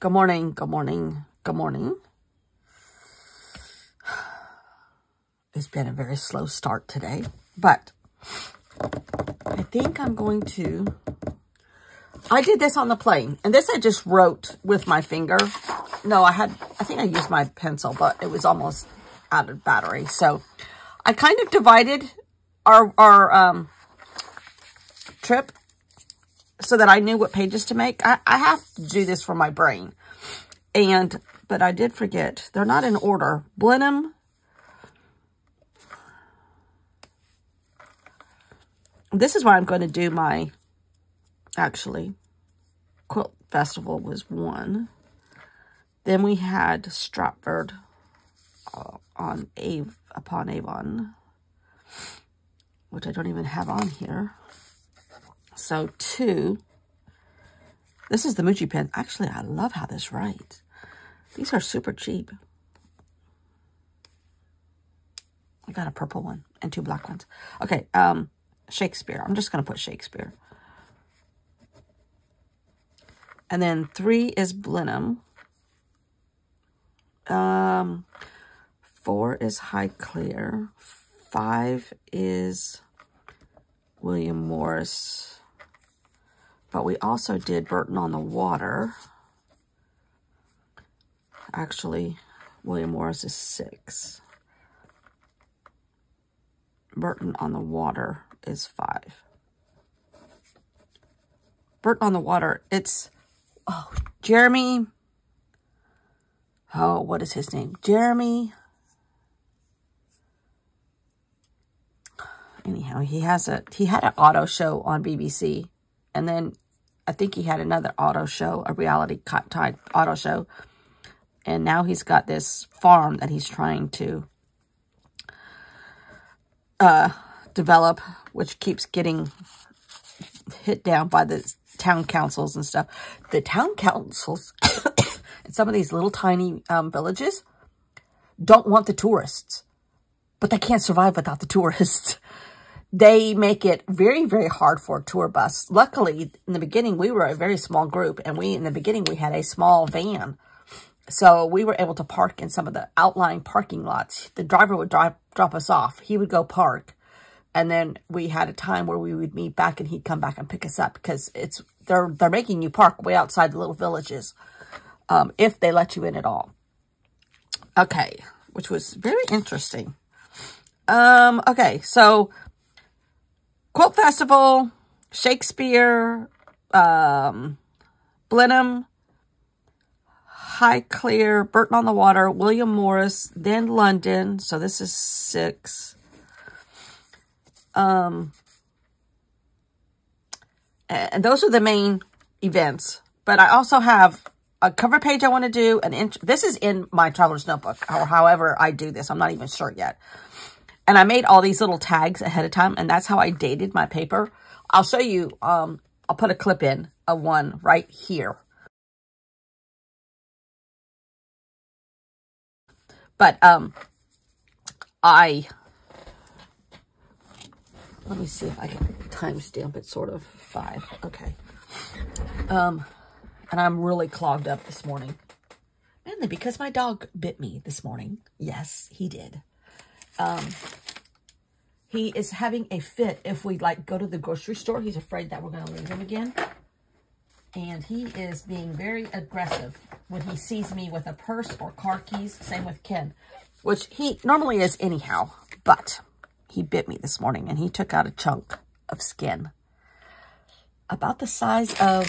Good morning, good morning, good morning. It's been a very slow start today, but I think I'm going to... I did this on the plane, and this I just wrote with my finger. No, I think I used my pencil, but it was almost out of battery. So I kind of divided our trip so that I knew what pages to make. I have to do this for my brain. But I did forget. They're not in order. Blenheim. This is why I'm going to do my, actually, Quilt Festival was one. Then we had Stratford upon Avon, which I don't even have on here. So 2. This is the Muji pen. Actually, I love how this writes. These are super cheap. I got a purple one and 2 black ones. Okay, Shakespeare. I'm just going to put Shakespeare. And then 3 is Blenheim. 4 is Highclere. 5 is William Morris. But we also did Burton on the Water. Actually, William Morris is 6. Burton on the Water is 5. Burton on the Water, it's, Jeremy. Oh, what is his name? Jeremy. Anyhow, he had an auto show on BBC. And then I think he had another auto show, a reality type auto show. And now he's got this farm that he's trying to develop, which keeps getting hit down by the town councils and stuff. The town councils in some of these little tiny villages don't want the tourists, but they can't survive without the tourists. They make it very, very hard for a tour bus. Luckily, in the beginning, we were a very small group, and in the beginning, we had a small van. So we were able to park in some of the outlying parking lots. The driver would drop us off. He would go park. And then we had a time where we would meet back, and he'd come back and pick us up, because they're making you park way outside the little villages, if they let you in at all. Okay, which was very interesting. Okay, so Quilt Festival, Shakespeare, Blenheim, Highclere, Burton on the Water, William Morris, then London. So this is 6. And those are the main events. But I also have a cover page I want to do. This is in my Traveler's Notebook, or however I do this. I'm not even sure yet. And I made all these little tags ahead of time, and that's how I dated my paper. I'll show you, I'll put a clip in of one right here. But, let me see if I can timestamp it, sort of, 5. Okay. And I'm really clogged up this morning. Mainly because my dog bit me this morning. Yes, he did. He is having a fit if we, go to the grocery store. He's afraid that we're going to leave him again. And he is being very aggressive when he sees me with a purse or car keys. Same with Ken, which he normally is anyhow. But he bit me this morning, and he took out a chunk of skin about the size of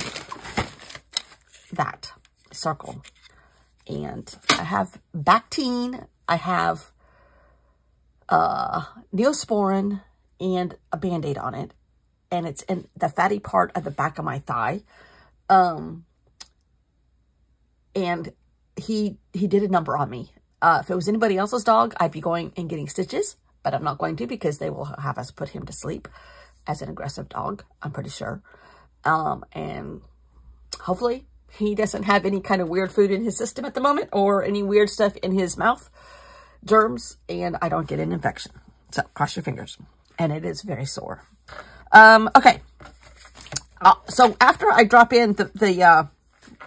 that circle. And I have Bactine. I have Neosporin and a Band-Aid on it. And it's in the fatty part of the back of my thigh. And he did a number on me. If it was anybody else's dog, I'd be going and getting stitches, but I'm not going to, because they will have us put him to sleep as an aggressive dog, I'm pretty sure. And hopefully he doesn't have any kind of weird food in his system at the moment, or any weird stuff in his mouth, germs, and I don't get an infection. So cross your fingers. And it is very sore. Okay. So after I drop in the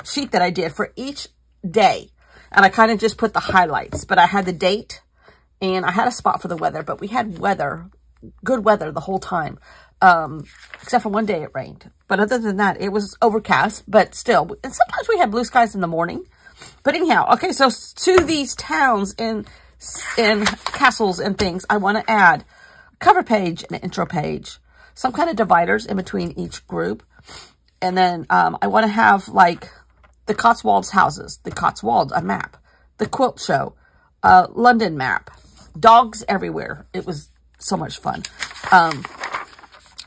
sheet that I did for each day. And I kind of just put the highlights, but I had the date and I had a spot for the weather, but we had weather, good weather the whole time. Except for one day it rained. But other than that, it was overcast, but still. And sometimes we had blue skies in the morning. But anyhow, okay, so to these towns and castles and things, I want to add a cover page and an intro page, some kind of dividers in between each group. And then I want to have like the Cotswolds houses, the Cotswolds, a map, the quilt show, London map, dogs everywhere. It was so much fun.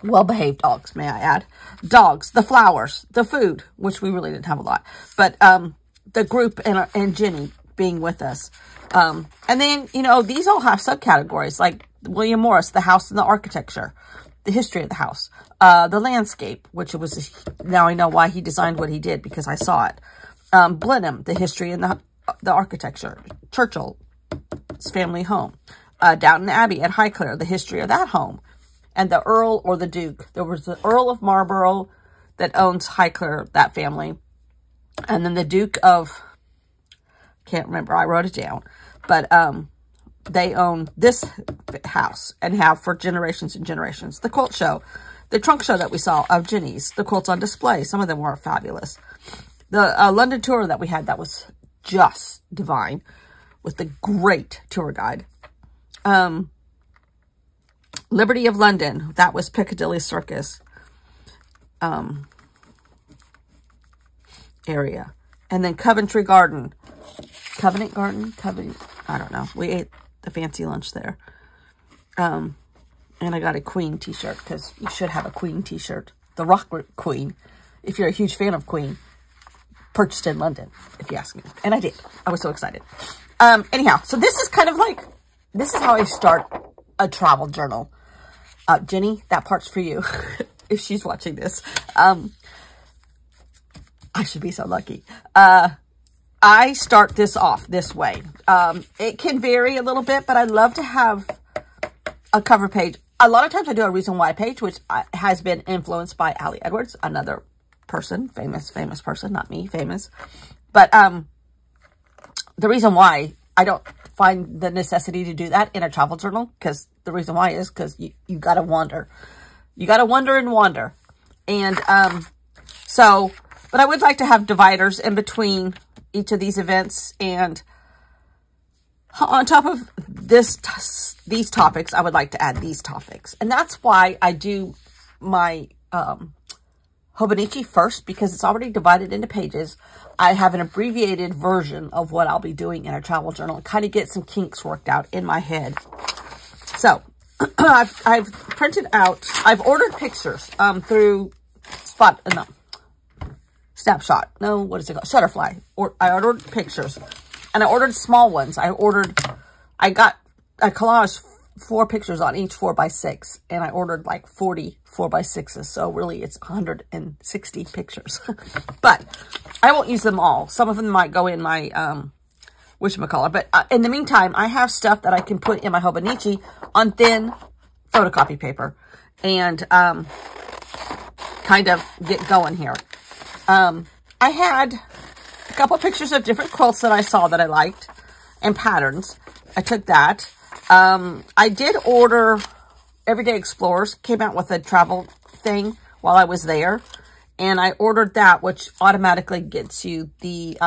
Well-behaved dogs, may I add. Dogs, the flowers, the food, which we really didn't have a lot. But the group and Jenny being with us. And then, you know, these all have subcategories like William Morris, the house and the architecture, the history of the house, the landscape, which was, now I know why he designed what he did because I saw it. Blenheim, the history and the architecture. Churchill's family home. Downton Abbey at Highclere, the history of that home. And the Earl or the Duke. There was the Earl of Marlborough that owns Highclere, that family. And then the Duke of, can't remember, I wrote it down. But they own this house and have for generations and generations. The quilt show, the trunk show that we saw of Jenny's, the quilts on display. Some of them were fabulous. The London tour that we had, that was just divine with the great tour guide. Liberty of London, that was Piccadilly Circus area. And then Coventry Garden. Covenant Garden? I don't know. We ate the fancy lunch there. And I got a Queen t-shirt because you should have a Queen t-shirt. The Rock Queen. If you're a huge fan of Queen. Purchased in London, if you ask me. And I did. I was so excited. Anyhow, so this is kind of like, this is how I start a travel journal. Jenny, that part's for you. If she's watching this. I should be so lucky. I start this off this way. It can vary a little bit, but I love to have a cover page. A lot of times I do a reason why page, which has been influenced by Allie Edwards, another person, famous person, not me, famous. But the reason why I don't find the necessity to do that in a travel journal, because the reason why is because you got to wander. You got to wonder and wander. And so, but I would like to have dividers in between each of these events. And on top of these topics, I would like to add these topics. And that's why I do my Hobonichi first, because it's already divided into pages. I have an abbreviated version of what I'll be doing in a travel journal and kind of get some kinks worked out in my head. So I've printed out, I've ordered pictures through Snapshot. No, what is it called? Shutterfly. I ordered pictures and I ordered small ones. I got a collage 4 pictures on each 4x6, and I ordered like 40 4x6s. So really it's 160 pictures, but I won't use them all. Some of them might go in my, whatchamacallit. But in the meantime, I have stuff that I can put in my Hobonichi on thin photocopy paper and, kind of get going here. I had a couple pictures of different quilts that I saw that I liked and patterns. I took that. I did order Everyday Explorers, came out with a travel thing while I was there. And I ordered that, which automatically gets you the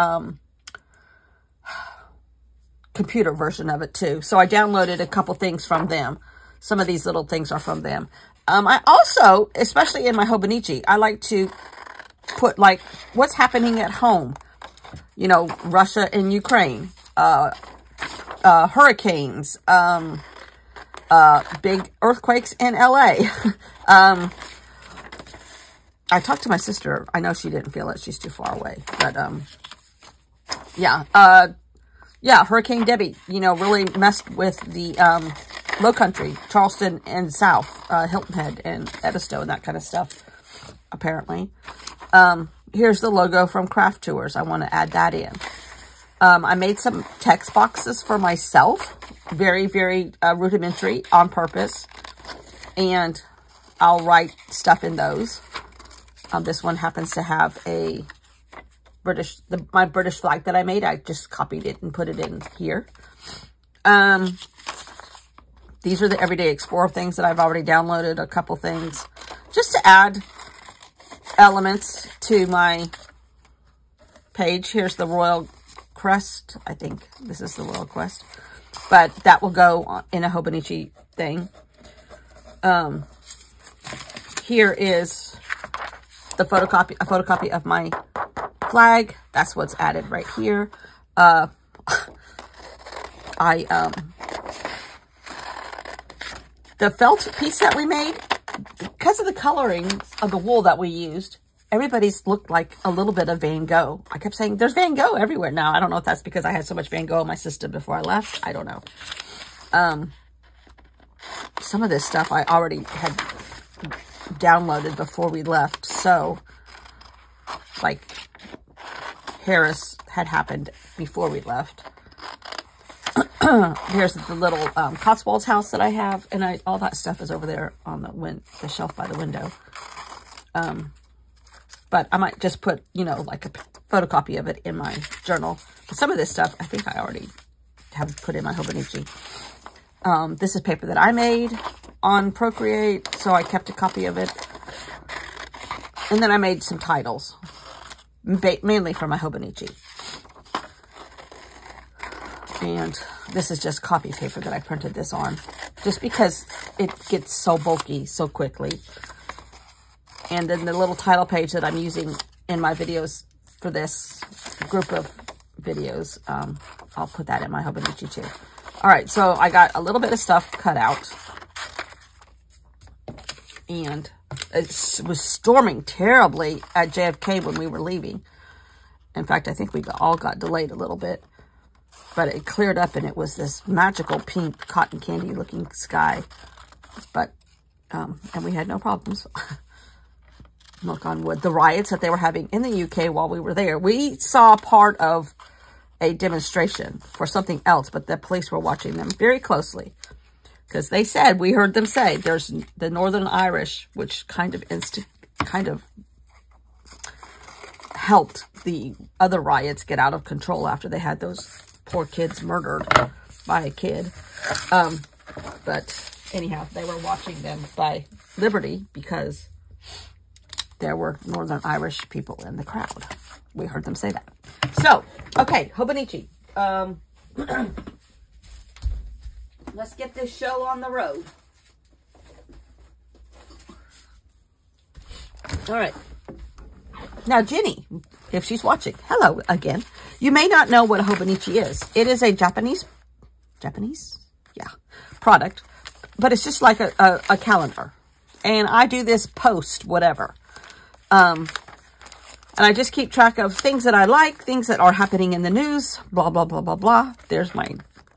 computer version of it too. So I downloaded a couple things from them. Some of these little things are from them. I also, especially in my Hobonichi, I like to put like what's happening at home. You know, Russia and Ukraine. Hurricanes, big earthquakes in LA. I talked to my sister. I know she didn't feel it. She's too far away. But, yeah. Yeah, Hurricane Debbie, you know, really messed with the, low country, Charleston and South, Hilton Head and Edisto and that kind of stuff, apparently. Here's the logo from Craft Tours. I want to add that in. I made some text boxes for myself. Very, very rudimentary on purpose. And I'll write stuff in those. This one happens to have a my British flag that I made. I just copied it and put it in here. These are the Everyday Explorer things that I've already downloaded, a couple things, just to add elements to my page. Here's the Royal Crest. I think this is the Royal Crest, but that will go in a Hobonichi thing. Here is the photocopy, a photocopy of my flag. That's what's added right here. The felt piece that we made, because of the coloring of the wool that we used, everybody's looked like a little bit of Van Gogh. I kept saying, there's Van Gogh everywhere now. I don't know if that's because I had so much Van Gogh in my system before I left. I don't know. Some of this stuff I already had downloaded before we left. So, like, Harris had happened before we left. Here's the little Cotswolds house that I have, and all that stuff is over there on the shelf by the window. But I might just put, you know, like a photocopy of it in my journal. But some of this stuff, I think I already have put in my Hobonichi. This is paper that I made on Procreate, so I kept a copy of it. And then I made some titles, mainly for my Hobonichi. And this is just copy paper that I printed this on, just because it gets so bulky so quickly. And then the little title page that I'm using in my videos for this group of videos, I'll put that in my Hobonichi too. All right, so I got a little bit of stuff cut out. And it was storming terribly at JFK when we were leaving. In fact, I think we all got delayed a little bit. But it cleared up and it was this magical pink cotton candy looking sky. But, and we had no problems. Knock on wood. The riots that they were having in the UK while we were there. We saw part of a demonstration for something else, but the police were watching them very closely. Because they said, we heard them say, there's the Northern Irish, which kind of helped the other riots get out of control after they had those poor kids murdered by a kid. But anyhow, they were watching them by Liberty because there were Northern Irish people in the crowd. We heard them say that. So, okay, Hobonichi. Let's get this show on the road. All right. Now, Jenny, if she's watching, hello again. You may not know what a Hobonichi is. It is a Japanese? Yeah, product. But it's just like a calendar. And I do this post, whatever. And I just keep track of things that I like, things that are happening in the news, blah, blah, blah, blah, blah. There's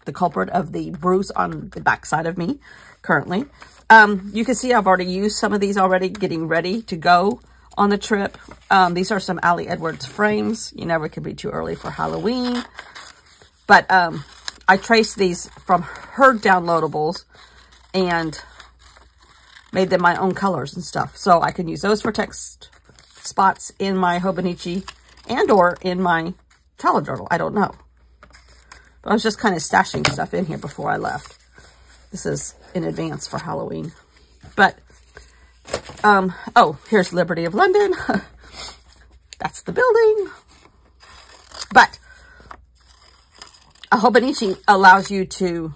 the culprit of the bruise on the backside of me currently. You can see I've already used some of these already, getting ready to go on the trip. These are some Ali Edwards frames. You never could be too early for Halloween. But I traced these from her downloadables and made them my own colors and stuff. So I can use those for text spots in my Hobonichi and or in my telejournal. I don't know. But I was just kind of stashing stuff in here before I left. This is in advance for Halloween. But, oh, here's Liberty of London. That's the building. But a Hobonichi allows you to,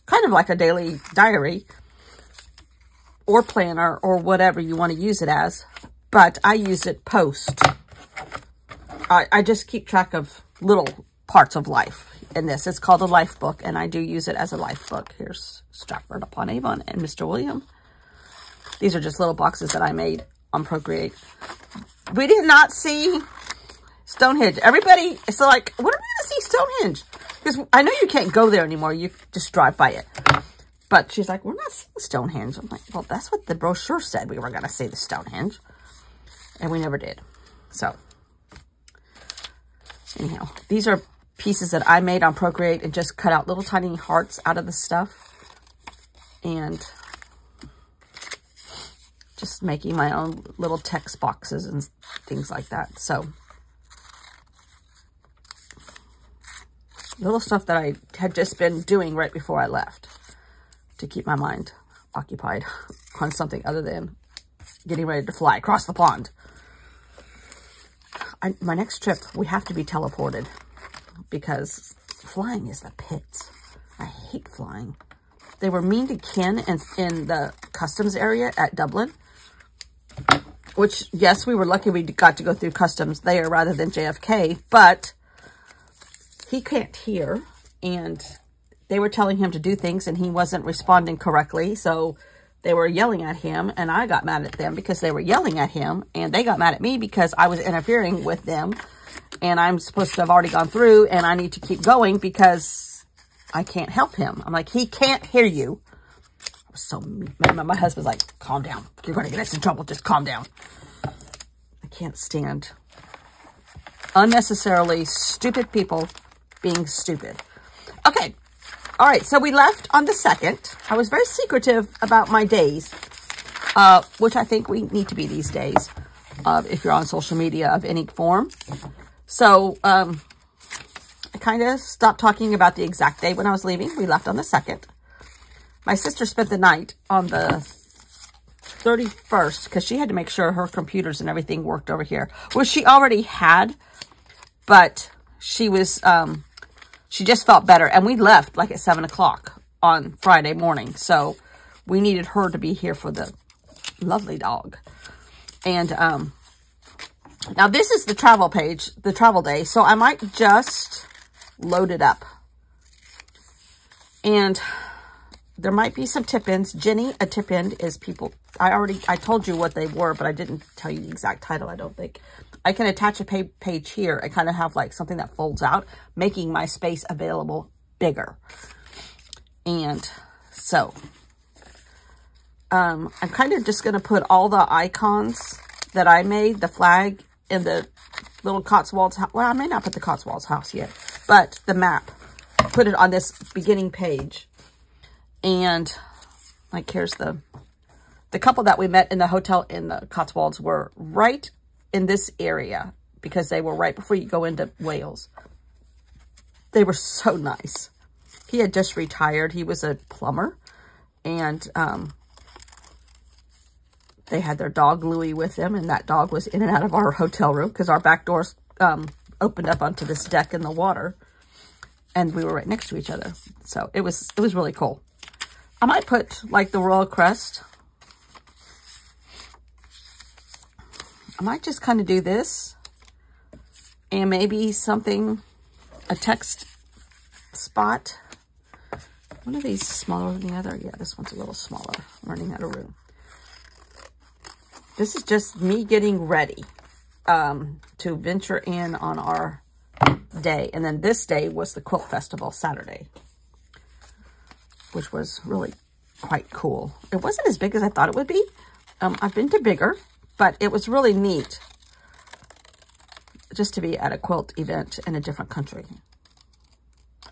kind of like a daily diary or planner or whatever you want to use it as. But I use it post. I just keep track of little parts of life in this. It's called a life book, and I do use it as a life book. Here's Stratford upon Avon and Mr. William. These are just little boxes that I made on Procreate. We did not see Stonehenge. Everybody is like, when are we going to see Stonehenge? Because I know you can't go there anymore. You just drive by it. But she's like, we're not seeing Stonehenge. I'm like, well, that's what the brochure said. We were going to see the Stonehenge. And we never did. So, anyhow, these are pieces that I made on Procreate and just cut out little tiny hearts out of the stuff. And just making my own little text boxes and things like that. So, little stuff that I had just been doing right before I left to keep my mind occupied on something other than getting ready to fly across the pond. My next trip, we have to be teleported because flying is the pits. I hate flying. They were mean to Ken in the customs area at Dublin, which, yes, we were lucky we got to go through customs there rather than JFK, but he can't hear, and they were telling him to do things, and he wasn't responding correctly, so they were yelling at him, and I got mad at them because they were yelling at him, and they got mad at me because I was interfering with them, and I'm supposed to have already gone through, and I need to keep going because I can't help him. I'm like, he can't hear you. I was so mad. My husband's like, calm down. You're going to get us in trouble. Just calm down. I can't stand unnecessarily stupid people being stupid. Okay. All right. So we left on the 2nd. I was very secretive about my days, which I think we need to be these days, if you're on social media of any form. So, I kind of stopped talking about the exact day when I was leaving. We left on the 2nd. My sister spent the night on the 31st because she had to make sure her computers and everything worked over here, which she already had, but she was, she just felt better. And we left like at 7 o'clock on Friday morning. So we needed her to be here for the lovely dog. And, now this is the travel page, the travel day. So I might just load it up. And there might be some tip-ins. Jenny, a tip-in is people. I told you what they were, but I didn't tell you the exact title, I don't think. I can attach a page here. I kind of have like something that folds out, making my space available bigger. And so, I'm kind of just going to put all the icons that I made, the flag and the little Cotswolds house. Well, I may not put the Cotswolds house yet, but the map. Put it on this beginning page. And like here's the couple that we met in the hotel in the Cotswolds were right in this area because they were right before you go into Wales. They were so nice. He had just retired. He was a plumber, and they had their dog Louie with them, and that dog was in and out of our hotel room because our back doors opened up onto this deck in the water, and we were right next to each other. So it was really cool. I might put like the Royal Crest. I might just kind of do this and maybe something, a text spot. One of these smaller than the other. Yeah, this one's a little smaller. Running out of room. This is just me getting ready to venture in on our day. And then this day was the Quilt Festival, Saturday, which was really quite cool. It wasn't as big as I thought it would be. I've been to bigger, but it was really neat just to be at a quilt event in a different country.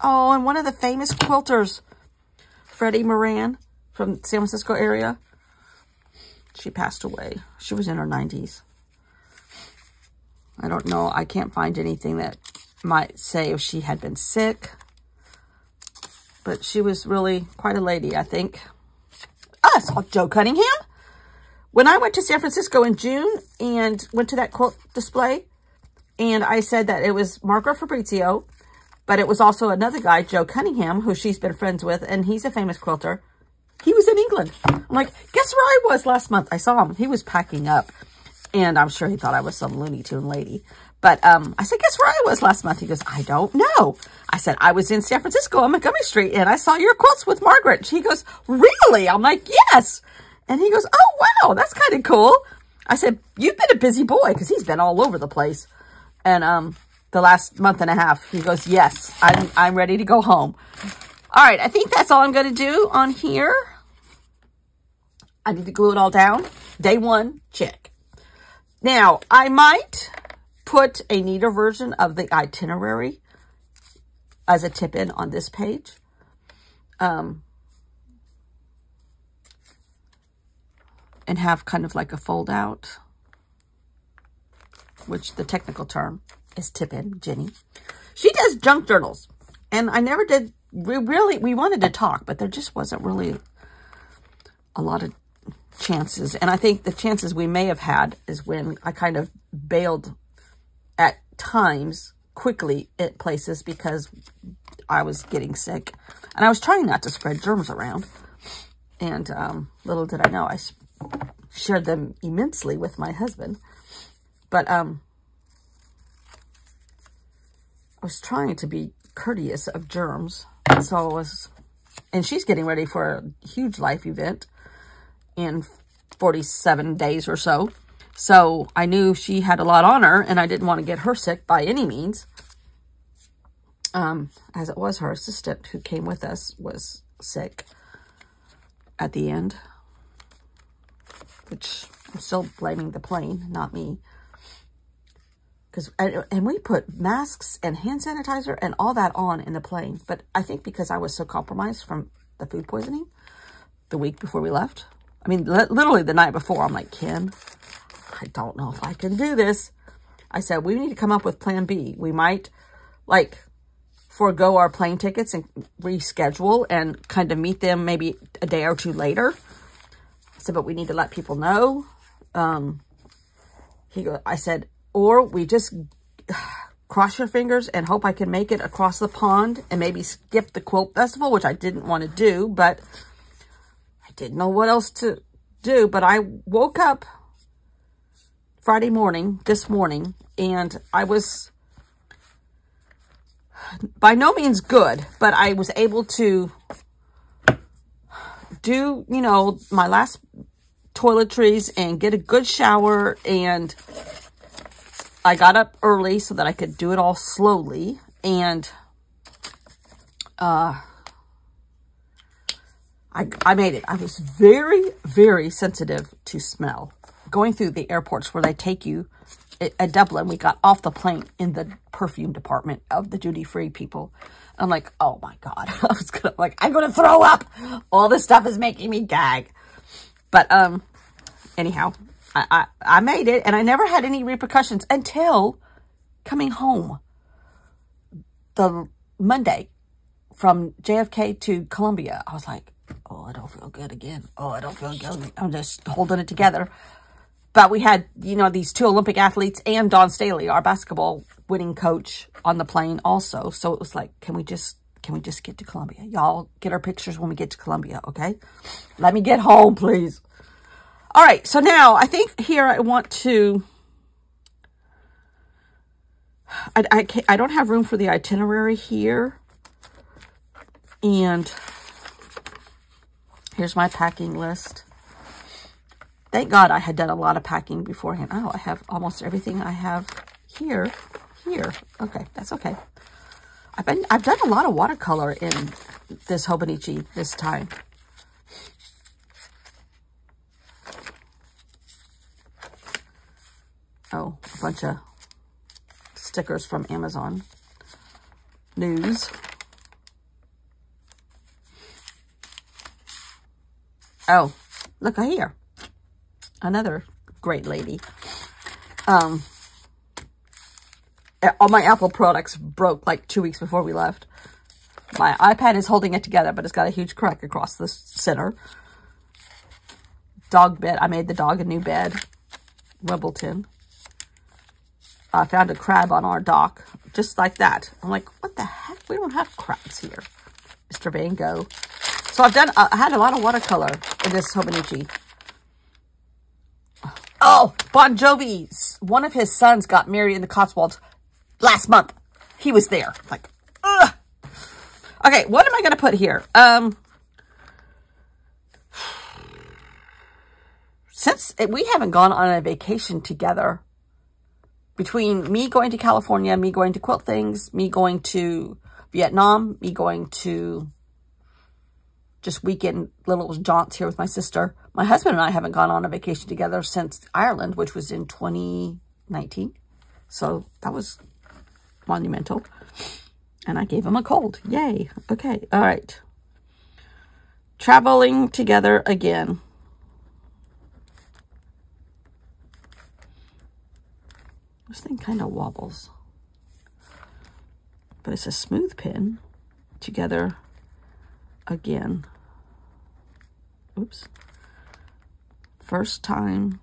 Oh, and one of the famous quilters, Freddie Moran from San Francisco area, she passed away. She was in her 90s. I don't know. I can't find anything that might say if she had been sick. But she was really quite a lady, I think. I saw Joe Cunningham. When I went to San Francisco in June and went to that quilt display, and I said that it was Marco Fabrizio, but it was also another guy, Joe Cunningham, who she's been friends with, and he's a famous quilter. He was in England. I'm like, guess where I was last month? I saw him. He was packing up, and I'm sure he thought I was some Looney Tune lady. But I said, guess where I was last month? He goes, I don't know. I said, I was in San Francisco on Montgomery Street, and I saw your quilts with Margaret. He goes, really? I'm like, yes. And he goes, oh, wow, that's kind of cool. I said, you've been a busy boy, because he's been all over the place. And the last month and a half, he goes, yes, I'm ready to go home. All right, I think that's all I'm going to do on here. I need to glue it all down. Day one, check. Now, I might put a neater version of the itinerary as a tip-in on this page. And have kind of like a fold-out, which the technical term is tip-in, Jenny. She does junk journals. And I never did, we wanted to talk, but there just wasn't really a lot of chances. And I think the chances we may have had is when I kind of bailed at times quickly at places because I was getting sick. And I was trying not to spread germs around. And little did I know, I shared them immensely with my husband. But I was trying to be courteous of germs. So I was, and she's getting ready for a huge life event in 47 days or so. So I knew she had a lot on her, and I didn't want to get her sick by any means. As it was, her assistant who came with us was sick at the end, which I'm still blaming the plane, not me. And we put masks and hand sanitizer and all that on in the plane. But I think because I was so compromised from the food poisoning the week before we left. I mean, literally the night before, I'm like, Ken, I don't know if I can do this. I said, we need to come up with plan B. We might, like, forego our plane tickets and reschedule and kind of meet them maybe a day or two later. I said, but we need to let people know. I said, or we just cross your fingers and hope I can make it across the pond and maybe skip the quilt festival, which I didn't want to do, but I didn't know what else to do. But I woke up Friday morning, this morning, and I was by no means good, but I was able to do, you know, my last toiletries and get a good shower, and I got up early so that I could do it all slowly, and I made it. I was very, very sensitive to smell. Going through the airports where they take you, at Dublin, we got off the plane in the perfume department of the duty-free people. I'm like, oh my God. I'm going to throw up. All this stuff is making me gag. But anyhow, I made it, and I never had any repercussions until coming home the Monday from JFK to Columbia. I was like, oh, I don't feel good again. Oh, I don't feel good. I'm just holding it together. But we had, you know, these two Olympic athletes and Dawn Staley, our basketball winning coach, on the plane also. So it was like, can we just get to Columbia? Y'all get our pictures when we get to Columbia, okay? Let me get home, please. All right, so now I think here I want to, I don't have room for the itinerary here. And here's my packing list. Thank God I had done a lot of packing beforehand. Oh, I have almost everything I have here. Okay, that's okay. I've done a lot of watercolor in this Hobonichi this time. Oh, a bunch of stickers from Amazon. News. Oh, look here. Another great lady. All my Apple products broke like 2 weeks before we left. My iPad is holding it together, but it's got a huge crack across the center. Dog bed. I made the dog a new bed. Wimbledon. I found a crab on our dock. Just like that. I'm like, what the heck? We don't have crabs here. Mr. Van Gogh. So I had a lot of watercolor in this Hobonichi. Oh, Bon Jovi. One of his sons got married in the Cotswolds last month. He was there. Like, ugh. Okay, what am I going to put here? Since we haven't gone on a vacation together, between me going to California, me going to Quilt Things, me going to Vietnam, me going to just weekend little jaunts here with my sister. My husband and I haven't gone on a vacation together since Ireland, which was in 2019. So that was monumental. And I gave him a cold. Yay. Okay. All right. Traveling together again. This thing kind of wobbles. But it's a smooth pin. together again. Oops. First time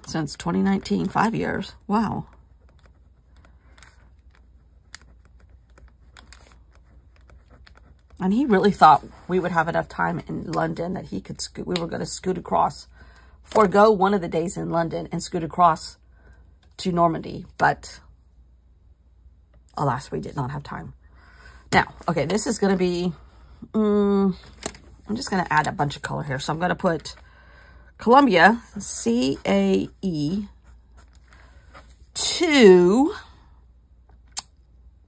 since 2019, 5 years. Wow. And he really thought we would have enough time in London that he could scoot. We were going to scoot across, forego one of the days in London and scoot across to Normandy. But alas, we did not have time. Now, okay, this is going to be, I'm just going to add a bunch of color here. So I'm going to put Columbia, C-A-E, to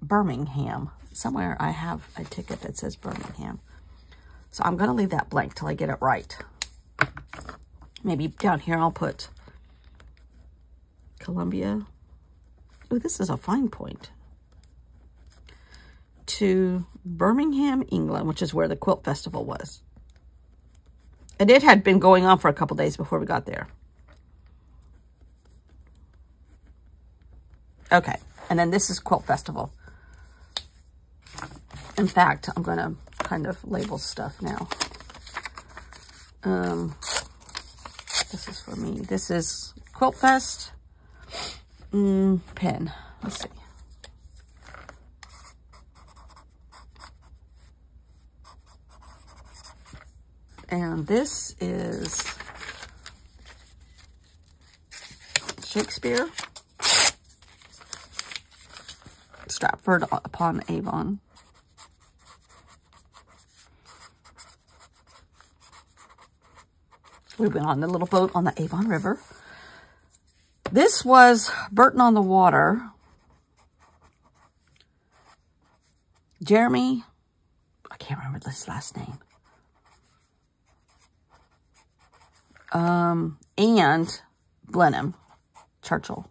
Birmingham. Somewhere I have a ticket that says Birmingham. So I'm going to leave that blank till I get it right. Maybe down here I'll put Columbia. Oh, this is a fine point. To Birmingham, England, which is where the quilt festival was. And it had been going on for a couple days before we got there. Okay, and then this is quilt festival. In fact, I'm going to kind of label stuff now. This is for me. This is Quilt Fest pen. Let's see. And this is Shakespeare, Stratford upon Avon. We went on the little boat on the Avon River. This was Burton on the Water. Jeremy, I can't remember this last name. And Blenheim, Churchill.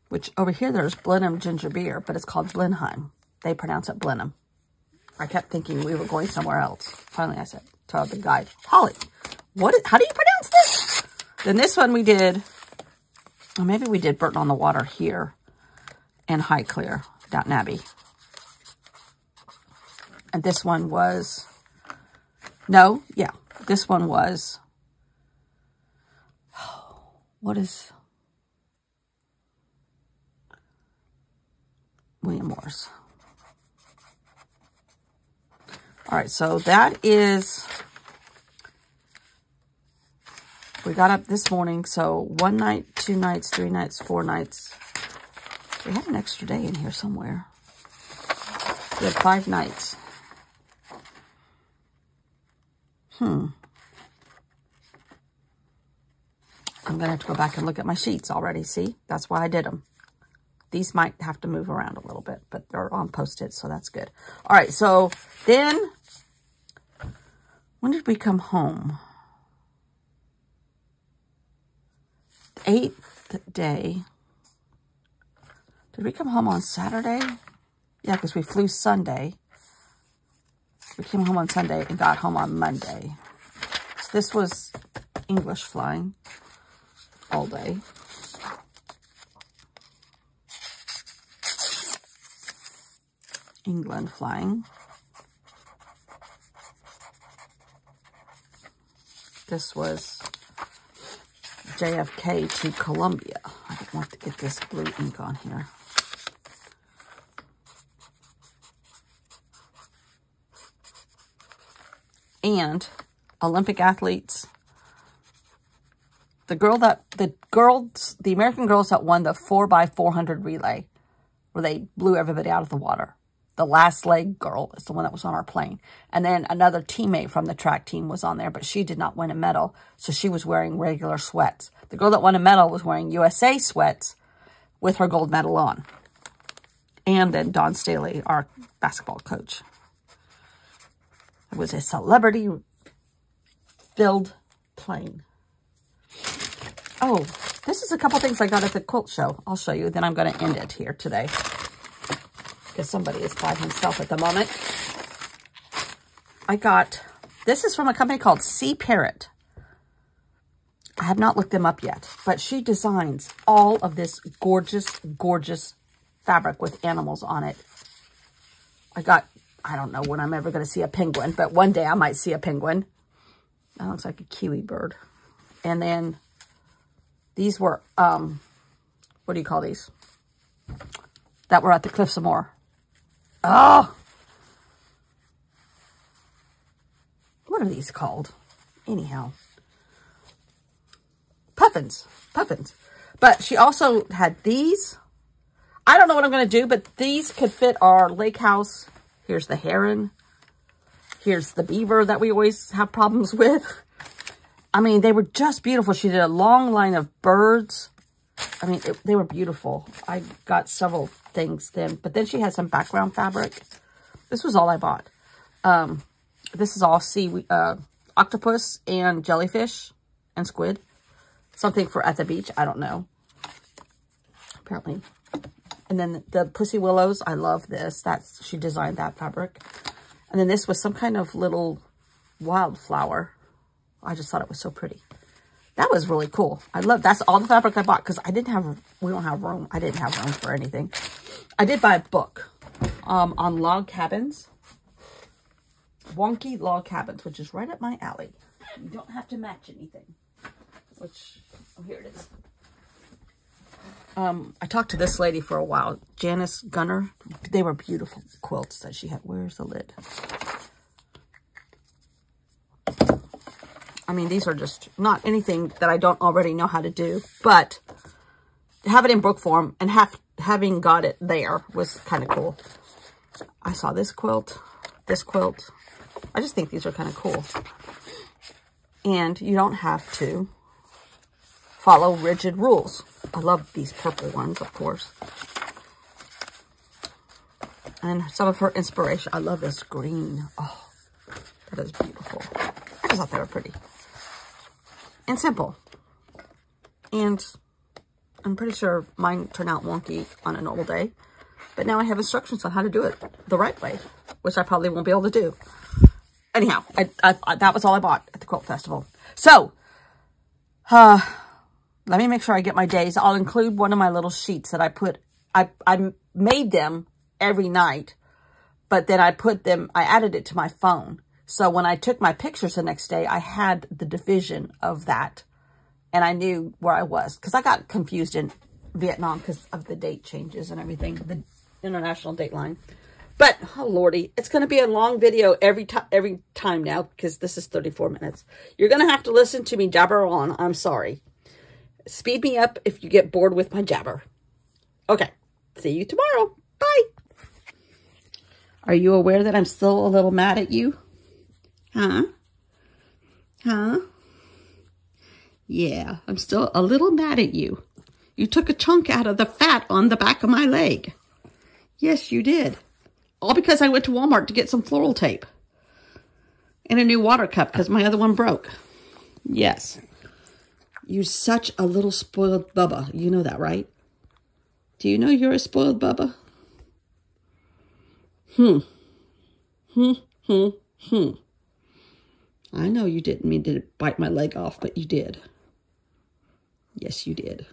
Which over here there's Blenheim ginger beer, but it's called Blenheim. They pronounce it Blenheim. I kept thinking we were going somewhere else. Finally I said to the guide, Holly, how do you pronounce this? Then this one we did, or maybe we did Burton on the Water here and Highclere, Downton Abbey. And this one was, no, yeah, this one was, what is, William Morris. All right, so that is, we got up this morning, so 1 night, 2 nights, 3 nights, 4 nights. We had an extra day in here somewhere. We had 5 nights. I'm going to have to go back and look at my sheets already. See, that's why I did them. These might have to move around a little bit, but they're on Post-it, so that's good. All right, so then, when did we come home? 8th day. Did we come home on Saturday? Yeah, because we flew Sunday. We came home on Sunday and got home on Monday. So this was English flying all day. England flying. This was JFK to Columbia. I don't want to get this blue ink on here. And Olympic athletes. The American girls that won the 4x400 relay, where they blew everybody out of the water. The last leg girl is the one that was on our plane. And then another teammate from the track team was on there, but she did not win a medal, so she was wearing regular sweats. The girl that won a medal was wearing USA sweats with her gold medal on. And then Dawn Staley, our basketball coach. It was a celebrity-filled plane. Oh, this is a couple things I got at the quilt show. I'll show you, then I'm going to end it here today. Because somebody is by himself at the moment. I got, this is from a company called Sea Parrot. I have not looked them up yet, but she designs all of this gorgeous, gorgeous fabric with animals on it. I don't know when I'm ever going to see a penguin, but one day I might see a penguin. That looks like a kiwi bird. And then these were, what do you call these? That were at the Cliffs of Moher. Oh! What are these called? Anyhow. Puffins. Puffins. But she also had these. I don't know what I'm going to do, but these could fit our lake house. Here's the heron. Here's the beaver that we always have problems with. I mean, they were just beautiful. She did a long line of birds. I mean, they were beautiful. I got several things then. But then she had some background fabric. This was all I bought. This is all seaweed, octopus and jellyfish and squid. Something for at the beach. I don't know. Apparently. And then the Pussy Willows. I love this. She designed that fabric. And then this was some kind of little wildflower. I just thought it was so pretty. That was really cool. That's all the fabric I bought because we don't have room. I didn't have room for anything. I did buy a book on log cabins. Wonky Log Cabins, which is right up my alley. You don't have to match anything. Here it is. I talked to this lady for a while, Janice Gunner. They were beautiful quilts that she had. Where's the lid? I mean, these are just not anything that I don't already know how to do, but to have it in book form and having got it there was kind of cool. I saw this quilt. I just think these are kind of cool. And you don't have to follow rigid rules. I love these purple ones, of course. And some of her inspiration. I love this green. Oh, that is beautiful. I just thought they were pretty. And simple. And I'm pretty sure mine turned out wonky on a normal day. But now I have instructions on how to do it the right way, which I probably won't be able to do. Anyhow, that was all I bought at the Quilt Festival. So, let me make sure I get my days. I'll include one of my little sheets that I put. I made them every night, but then I added it to my phone. So when I took my pictures the next day, I had the division of that, and I knew where I was. Because I got confused in Vietnam because of the date changes and everything, the international date line. But, oh lordy, it's going to be a long video every time now because this is 34 minutes. You're going to have to listen to me jabber on. I'm sorry. Speed me up if you get bored with my jabber. Okay, see you tomorrow. Bye. Are you aware that I'm still a little mad at you? Huh? Yeah, I'm still a little mad at you. You took a chunk out of the fat on the back of my leg. Yes, you did. All because I went to Walmart to get some floral tape. And a new water cup because my other one broke. Yes. You're such a little spoiled bubba. You know that, right? Do you know you're a spoiled bubba? I know you didn't mean to bite my leg off, but you did. Yes, you did.